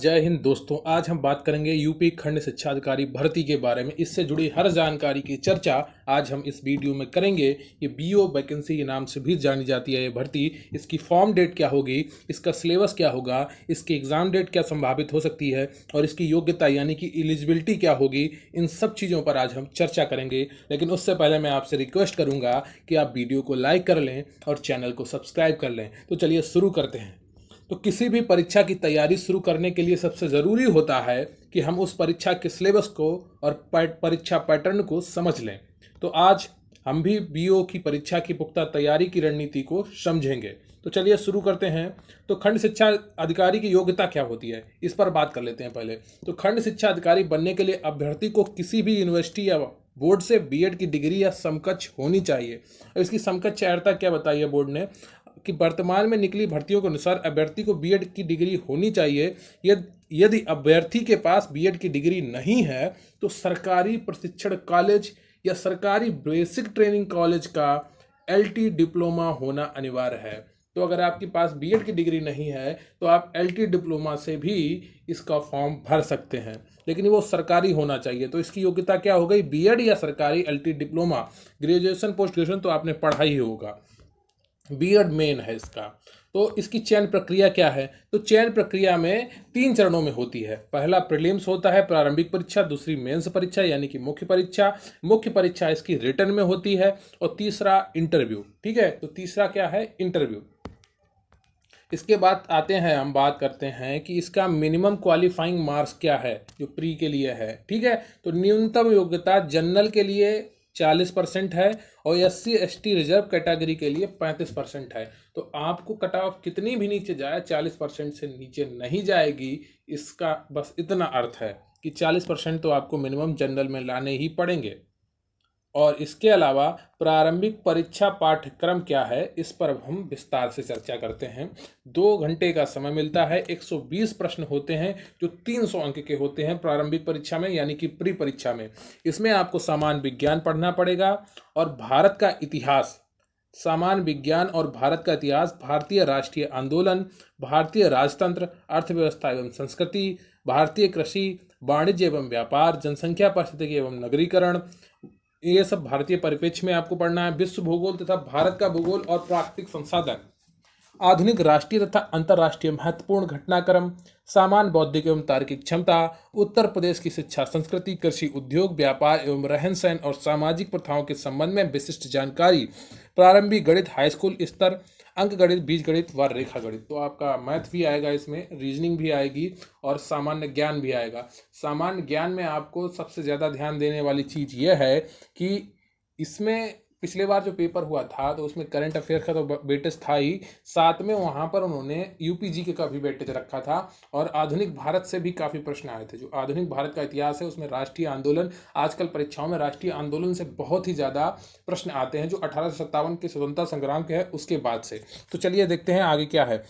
जय हिंद दोस्तों। आज हम बात करेंगे यूपी खंड शिक्षा अधिकारी भर्ती के बारे में। इससे जुड़ी हर जानकारी की चर्चा आज हम इस वीडियो में करेंगे। ये बीओ वैकेंसी के नाम से भी जानी जाती है ये भर्ती। इसकी फॉर्म डेट क्या होगी, इसका सिलेबस क्या होगा, इसकी एग्ज़ाम डेट क्या संभावित हो सकती है और इसकी योग्यता यानी कि एलिजिबिलिटी क्या होगी, इन सब चीज़ों पर आज हम चर्चा करेंगे। लेकिन उससे पहले मैं आपसे रिक्वेस्ट करूँगा कि आप वीडियो को लाइक कर लें और चैनल को सब्सक्राइब कर लें। तो चलिए शुरू करते हैं। तो किसी भी परीक्षा की तैयारी शुरू करने के लिए सबसे ज़रूरी होता है कि हम उस परीक्षा के सिलेबस को और परीक्षा पैटर्न को समझ लें। तो आज हम भी बीओ की परीक्षा की पुख्ता तैयारी की रणनीति को समझेंगे। तो चलिए शुरू करते हैं। तो खंड शिक्षा अधिकारी की योग्यता क्या होती है, इस पर बात कर लेते हैं पहले। तो खंड शिक्षा अधिकारी बनने के लिए अभ्यर्थी को किसी भी यूनिवर्सिटी या बोर्ड से बीएड की डिग्री या समकक्ष होनी चाहिए। और इसकी समकक्ष अर्हता क्या बताई है बोर्ड ने कि वर्तमान में निकली भर्तियों के अनुसार अभ्यर्थी को बीएड की डिग्री होनी चाहिए। यदि अभ्यर्थी के पास बीएड की डिग्री नहीं है तो सरकारी प्रशिक्षण कॉलेज या सरकारी बेसिक ट्रेनिंग कॉलेज का एलटी डिप्लोमा होना अनिवार्य है। तो अगर आपके पास बीएड की डिग्री नहीं है तो आप एलटी डिप्लोमा से भी इसका फॉर्म भर सकते हैं, लेकिन वो सरकारी होना चाहिए। तो इसकी योग्यता क्या हो गई, बीएड या सरकारी LT diploma. Graduation post graduation तो आपने पढ़ा ही होगा, बीएड मेन है इसका। तो इसकी चयन प्रक्रिया क्या है, तो चयन प्रक्रिया में 3 चरणों में होती है। पहला प्रीलिम्स होता है, प्रारंभिक परीक्षा। दूसरी मेंस परीक्षा यानी कि मुख्य परीक्षा। मुख्य परीक्षा इसकी रिटन में होती है। और तीसरा इंटरव्यू। ठीक है, तो तीसरा क्या है, इंटरव्यू। इसके बाद आते हैं, हम बात करते हैं कि इसका मिनिमम क्वालिफाइंग मार्क्स क्या है जो प्री के लिए है। ठीक है, तो न्यूनतम योग्यता जनरल के लिए 40% है और SC ST रिजर्व कैटेगरी के लिए 35% है। तो आपको कट ऑफ कितनी भी नीचे जाए 40% से नीचे नहीं जाएगी। इसका बस इतना अर्थ है कि 40% तो आपको मिनिमम जनरल में लाने ही पड़ेंगे। और इसके अलावा प्रारंभिक परीक्षा पाठ्यक्रम क्या है, इस पर हम विस्तार से चर्चा करते हैं। 2 घंटे का समय मिलता है, 120 प्रश्न होते हैं जो 300 अंक के होते हैं प्रारंभिक परीक्षा में यानी कि प्री परीक्षा में। इसमें आपको सामान्य विज्ञान पढ़ना पड़ेगा और भारत का इतिहास, सामान्य विज्ञान और भारत का इतिहास, भारतीय राष्ट्रीय आंदोलन, भारतीय राजतंत्र, अर्थव्यवस्था एवं संस्कृति, भारतीय कृषि, वाणिज्य एवं व्यापार, जनसंख्या पारिस्थितिकी एवं नगरीकरण, ये सब भारतीय परिप्रेक्ष्य में आपको पढ़ना है। विश्व भूगोल तथा भारत का भूगोल और प्राकृतिक संसाधन, आधुनिक राष्ट्रीय तथा अंतर्राष्ट्रीय महत्वपूर्ण घटनाक्रम, सामान्य बौद्धिक एवं तार्किक क्षमता, उत्तर प्रदेश की शिक्षा संस्कृति, कृषि उद्योग, व्यापार एवं रहन सहन और सामाजिक प्रथाओं के संबंध में विशिष्ट जानकारी, प्रारंभिक गणित हाई स्कूल स्तर, अंक गणित, बीज गणित व रेखा गणित। तो आपका मैथ भी आएगा, इसमें रीजनिंग भी आएगी और सामान्य ज्ञान भी आएगा। सामान्य ज्ञान में आपको सबसे ज़्यादा ध्यान देने वाली चीज़ यह है कि इसमें पिछले बार जो पेपर हुआ था तो उसमें करंट अफेयर का तो वेटेज था ही, साथ में वहाँ पर उन्होंने यूपीजीके का भी वेटेज रखा था और आधुनिक भारत से भी काफ़ी प्रश्न आए थे। जो आधुनिक भारत का इतिहास है उसमें राष्ट्रीय आंदोलन, आजकल परीक्षाओं में राष्ट्रीय आंदोलन से बहुत ही ज़्यादा प्रश्न आते हैं जो 1857 के स्वतंत्रता संग्राम के है उसके बाद से। तो चलिए देखते हैं आगे क्या है।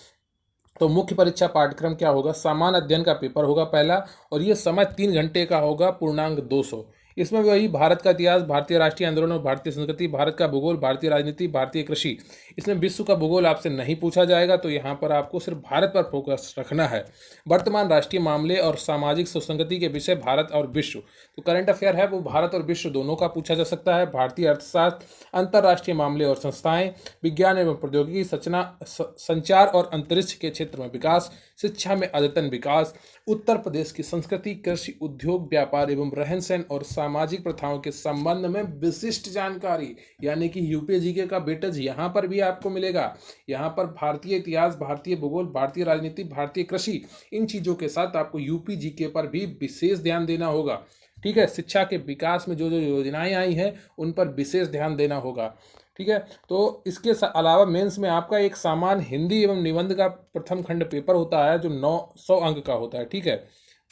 तो मुख्य परीक्षा पाठ्यक्रम क्या होगा, सामान्य अध्ययन का पेपर होगा पहला और ये समय 3 घंटे का होगा, पूर्णांक 200। इसमें वही भारत का इतिहास, भारतीय राष्ट्रीय आंदोलन और भारतीय संस्कृति, भारत का भूगोल, भारतीय राजनीति, भारतीय कृषि। इसमें विश्व का भूगोल आपसे नहीं पूछा जाएगा, तो यहाँ पर आपको सिर्फ भारत पर फोकस रखना है। वर्तमान राष्ट्रीय मामले और सामाजिक सुसंगति के विषय, भारत और विश्व। तो करंट अफेयर है वो भारत और विश्व दोनों का पूछा जा सकता है। भारतीय अर्थशास्त्र, अंतर्राष्ट्रीय मामले और संस्थाएं, विज्ञान एवं प्रौद्योगिकी, संचार और अंतरिक्ष के क्षेत्र में विकास, शिक्षा में अद्यतन विकास, उत्तर प्रदेश की संस्कृति, कृषि उद्योग, व्यापार एवं रहन सहन और सामाजिक प्रथाओं के संबंध में विशिष्ट जानकारी यानी कि यूपीजीके का वेटेज यहाँ पर भी आपको मिलेगा। यहाँ पर भारतीय इतिहास, भारतीय भूगोल, भारतीय राजनीति, भारतीय कृषि, इन चीज़ों के साथ आपको यूपीजीके पर भी विशेष ध्यान देना होगा। ठीक है, शिक्षा के विकास में जो जो योजनाएं आई हैं उन पर विशेष ध्यान देना होगा। ठीक है, तो इसके अलावा मेंस में आपका एक सामान्य हिंदी एवं निबंध का प्रथम खंड पेपर होता है जो 900 अंक का होता है। ठीक है,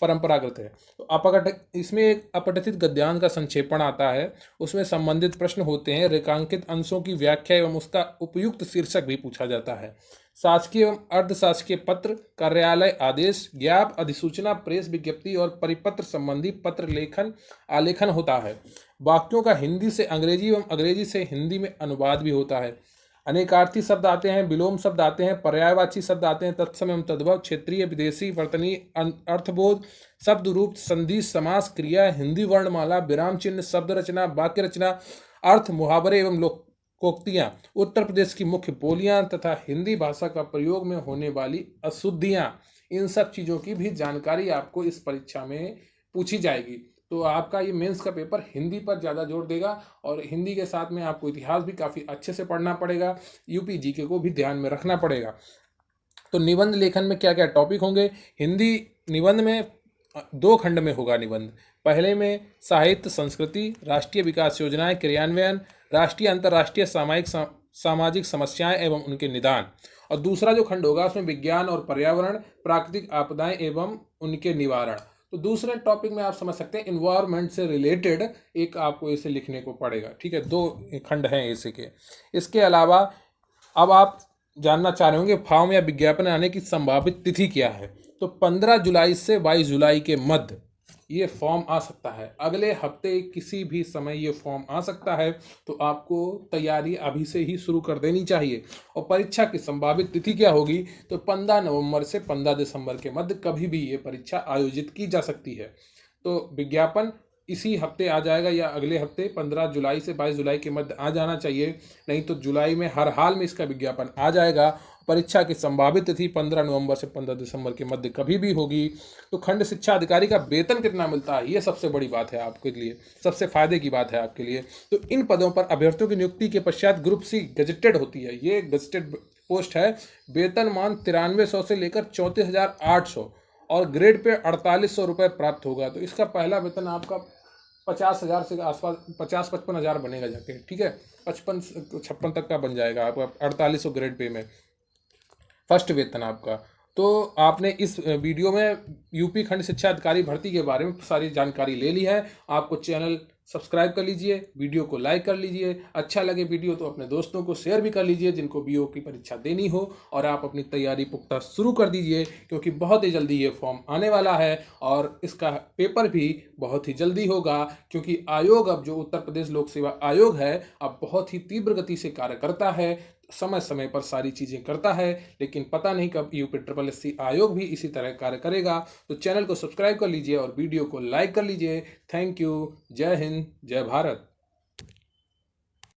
परंपरागत है। तो इसमें एक अपठित गद्यांश का संक्षेपण आता है, उसमें संबंधित प्रश्न होते हैं, रेखांकित अंशों की व्याख्या एवं उसका उपयुक्त शीर्षक भी पूछा जाता है। शासकीय एवं अर्धशासकीय पत्र, कार्यालय आदेश, ज्ञाप, अधिसूचना, प्रेस विज्ञप्ति और परिपत्र संबंधी पत्र लेखन आलेखन होता है। वाक्यों का हिंदी से अंग्रेजी एवं अंग्रेजी से हिंदी में अनुवाद भी होता है। अनेकार्थी शब्द आते हैं, विलोम शब्द आते हैं, पर्यायवाची शब्द आते हैं, तत्सम एवं तद्भव, क्षेत्रीय, विदेशी, वर्तनी, अर्थबोध, शब्द रूप, संधि, समास, क्रिया, हिंदी वर्णमाला, विराम चिन्ह, शब्द रचना, वाक्य रचना, अर्थ, मुहावरे एवं लोकोक्तियां, उत्तर प्रदेश की मुख्य बोलियां तथा हिंदी भाषा का प्रयोग में होने वाली अशुद्धियां, इन सब चीज़ों की भी जानकारी आपको इस परीक्षा में पूछी जाएगी। तो आपका ये मेंस का पेपर हिंदी पर ज़्यादा जोर देगा और हिंदी के साथ में आपको इतिहास भी काफ़ी अच्छे से पढ़ना पड़ेगा, यूपी जीके को भी ध्यान में रखना पड़ेगा। तो निबंध लेखन में क्या क्या टॉपिक होंगे? हिंदी निबंध में 2 खंड में होगा निबंध। पहले में साहित्य, संस्कृति, राष्ट्रीय विकास योजनाएं क्रियान्वयन, राष्ट्रीय अंतर्राष्ट्रीय सामाजिक समस्याएं एवं उनके निदान। और दूसरा जो खंड होगा उसमें विज्ञान और पर्यावरण, प्राकृतिक आपदाएं एवं उनके निवारण। तो दूसरे टॉपिक में आप समझ सकते हैं इन्वायरमेंट से रिलेटेड एक आपको इसे लिखने को पड़ेगा। ठीक है, 2 खंड हैं इसी के। इसके अलावा अब आप जानना चाह रहे होंगे फॉर्म या विज्ञापन आने की संभावित तिथि क्या है। तो 15 जुलाई से 22 जुलाई के मध्य ये फॉर्म आ सकता है। अगले हफ्ते किसी भी समय ये फॉर्म आ सकता है, तो आपको तैयारी अभी से ही शुरू कर देनी चाहिए। और परीक्षा की संभावित तिथि क्या होगी? तो 15 नवंबर से 15 दिसंबर के मध्य कभी भी ये परीक्षा आयोजित की जा सकती है। तो विज्ञापन इसी हफ्ते आ जाएगा या अगले हफ्ते 15 जुलाई से 22 जुलाई के मध्य आ जाना चाहिए, नहीं तो जुलाई में हर हाल में इसका विज्ञापन आ जाएगा। परीक्षा की संभावित तिथि 15 नवंबर से 15 दिसंबर के मध्य कभी भी होगी। तो खंड शिक्षा अधिकारी का वेतन कितना मिलता है, ये सबसे बड़ी बात है आपके लिए, सबसे फायदे की बात है आपके लिए। तो इन पदों पर अभ्यर्थियों की नियुक्ति के पश्चात ग्रुप सी गजेटेड होती है, ये गजेटेड पोस्ट है। वेतनमान 9300 से लेकर 34,800 और ग्रेड पे 4800 रुपये प्राप्त होगा। तो इसका पहला वेतन आपका 50,000 से आसपास 50-55 हज़ार बनेगा जाके। ठीक है, 55-56 तक का बन जाएगा आपका 4800 ग्रेड पे में फर्स्ट वेतन आपका। तो आपने इस वीडियो में यूपी खंड शिक्षा अधिकारी भर्ती के बारे में सारी जानकारी ले ली है। आपको चैनल सब्सक्राइब कर लीजिए, वीडियो को लाइक कर लीजिए, अच्छा लगे वीडियो तो अपने दोस्तों को शेयर भी कर लीजिए जिनको बीओ की परीक्षा देनी हो, और आप अपनी तैयारी पुख्ता शुरू कर दीजिए क्योंकि बहुत ही जल्दी ये फॉर्म आने वाला है और इसका पेपर भी बहुत ही जल्दी होगा। क्योंकि आयोग अब जो उत्तर प्रदेश लोक सेवा आयोग है अब बहुत ही तीव्र गति से कार्य करता है, समय समय पर सारी चीज़ें करता है, लेकिन पता नहीं कब यूपी SSC आयोग भी इसी तरह कार्य करेगा। तो चैनल को सब्सक्राइब कर लीजिए और वीडियो को लाइक कर लीजिए। Thank you. जय हिंद, जय भारत।